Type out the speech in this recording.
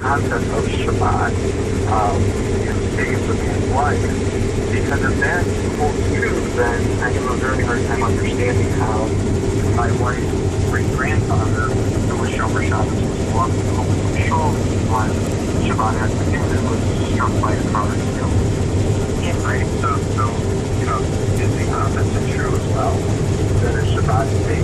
concept of Shabbat, saves a man's life. Because if that holds true, then I have a very hard time understanding how my wife's great-grandfather, who was Shomer Shabbos, was walking home from shul when Shabbat afternoon and was struck by a car and killed. Yeah. Right? So is the opposite true as well? That a Shabbat day